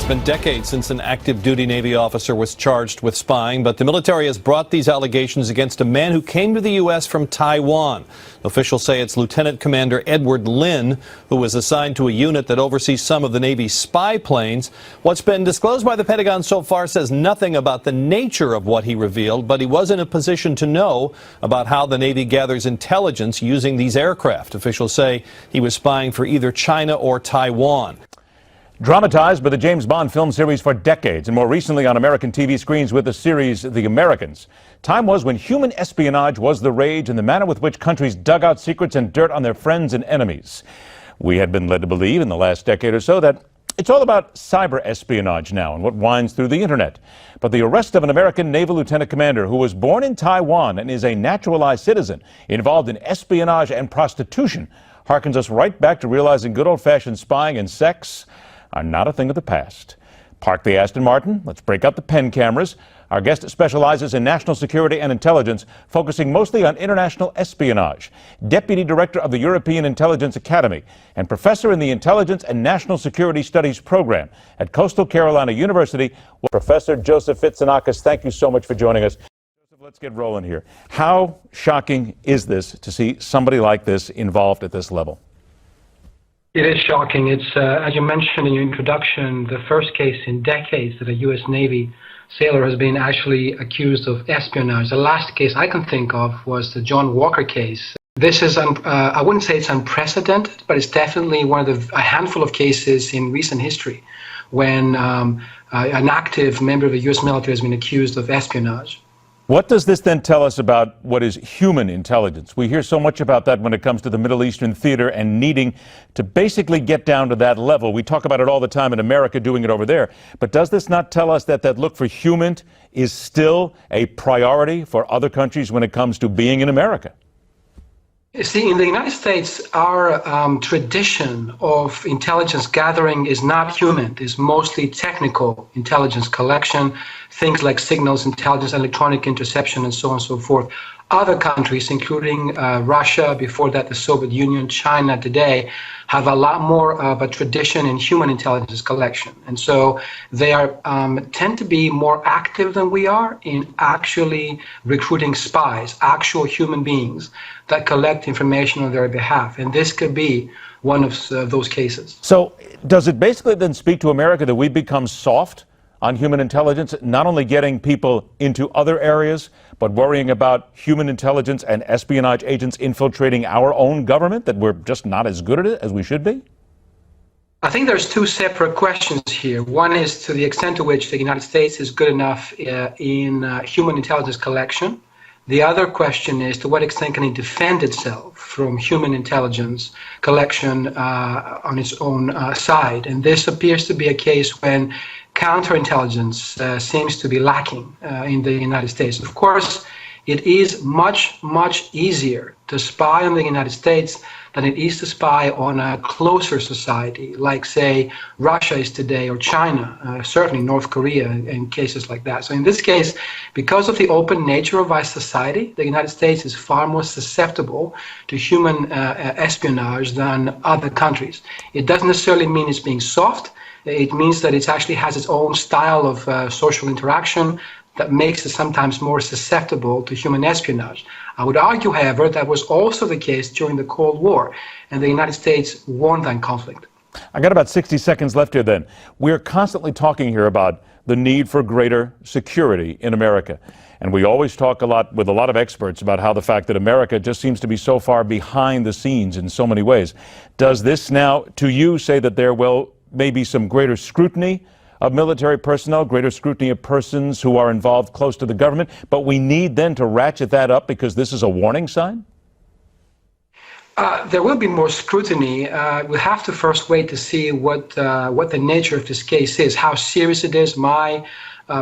been decades since an active duty Navy officer was charged with spying, but the military has brought these allegations against a man who came to the U.S. from Taiwan. Officials say it's Lieutenant Commander Edward Lin, who was assigned to a unit that oversees some of the Navy's spy planes. What's been disclosed by the Pentagon so far says nothing about the nature of what he revealed, but he was in a position to know about how the Navy gathers intelligence using these aircraft. Officials say he was spying for either China or Taiwan. Dramatized by the James Bond film series for decades, and more recently on American TV screens with the series The Americans. Time was when human espionage was the rage, and the manner with which countries dug out secrets and dirt on their friends and enemies. We had been led to believe in the last decade or so that it's all about cyber espionage now and what winds through the internet. But the arrest of an American naval lieutenant commander who was born in Taiwan and is a naturalized citizen involved in espionage and prostitution harkens us right back to realizing good old-fashioned spying and sex are not a thing of the past. Park the Aston Martin. Let's break out the pen cameras. Our guest specializes in national security and intelligence, focusing mostly on international espionage. Deputy Director of the European Intelligence Academy and Professor in the Intelligence and National Security Studies program at Coastal Carolina University, Professor Joseph Fitsanakis. Thank you so much for joining us. Joseph, let's get rolling here. How shocking is this to see somebody like this involved at this level? It is shocking. It's, as you mentioned in your introduction, the first case in decades that a U.S. Navy sailor has been actually accused of espionage. The last case I can think of was the John Walker case. This is, I wouldn't say it's unprecedented, but it's definitely one of a handful of cases in recent history when an active member of the U.S. military has been accused of espionage. What does this then tell us about what is human intelligence? We hear so much about that when it comes to the Middle Eastern theater and needing to basically get down to that level. We talk about it all the time in America, doing it over there. But does this not tell us that that look for human is still a priority for other countries when it comes to being in America? You see, in the United States, our tradition of intelligence gathering is not human. It's mostly technical intelligence collection, things like signals intelligence, electronic interception, and so on and so forth. Other countries, including Russia, before that the Soviet Union, China today, have a lot more of a tradition in human intelligence collection. And so they are tend to be more active than we are in actually recruiting spies, actual human beings that collect information on their behalf. And this could be one of those cases. So does it basically then speak to America that we become soft on human intelligence, not only getting people into other areas, but worrying about human intelligence and espionage agents infiltrating our own government, that we're just not as good at it as we should be? I think there's two separate questions here. One is to the extent to which the United States is good enough in human intelligence collection. The other question is to what extent can it defend itself from human intelligence collection on its own side. And this appears to be a case when counterintelligence seems to be lacking in the United States. Of course, it is much, much easier to spy on the United States than it is to spy on a closer society, like, say, Russia is today, or China, certainly North Korea, in cases like that. So in this case, because of the open nature of our society, the United States is far more susceptible to human espionage than other countries. It doesn't necessarily mean it's being soft. It means that it actually has its own style of social interaction that makes it sometimes more susceptible to human espionage. I would argue, however, that was also the case during the Cold War, and the United States won that conflict. I got about 60 seconds left here then. We're constantly talking here about the need for greater security in America. And we always talk a lot with a lot of experts about how the fact that America just seems to be so far behind the scenes in so many ways. Does this now, to you, say that there will maybe some greater scrutiny of military personnel, greater scrutiny of persons who are involved close to the government, but we need then to ratchet that up because this is a warning sign? There will be more scrutiny. We'll have to first wait to see what the nature of this case is, how serious it is. My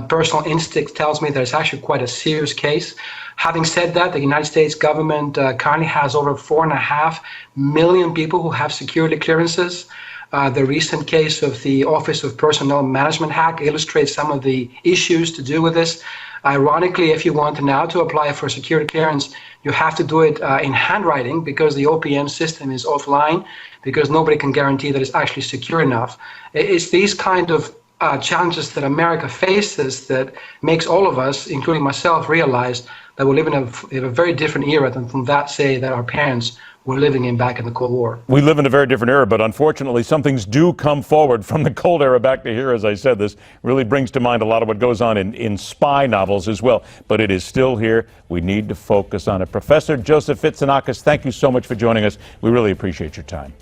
personal instinct tells me that it's actually quite a serious case. Having said that, the United States government currently has over 4.5 million people who have security clearances. The recent case of the Office of Personnel Management hack illustrates some of the issues to do with this. Ironically, if you want now to apply for security clearance, you have to do it in handwriting because the OPM system is offline, because nobody can guarantee that it's actually secure enough. It's these kind of challenges that America faces that makes all of us, including myself, realize that we live in a very different era than from that, say, that our parents were living in back in the Cold War. We live in a very different era, but unfortunately some things do come forward from the Cold Era back to here. As I said, this really brings to mind a lot of what goes on in spy novels as well. But it is still here. We need to focus on it. Professor Joseph Fitsanakis, thank you so much for joining us. We really appreciate your time.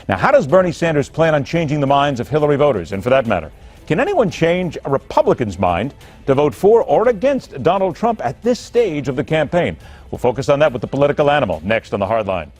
Now, how does Bernie Sanders plan on changing the minds of Hillary voters? And for that matter, can anyone change a Republican's mind to vote for or against Donald Trump at this stage of the campaign? We'll focus on that with the political animal next on The Hard Line.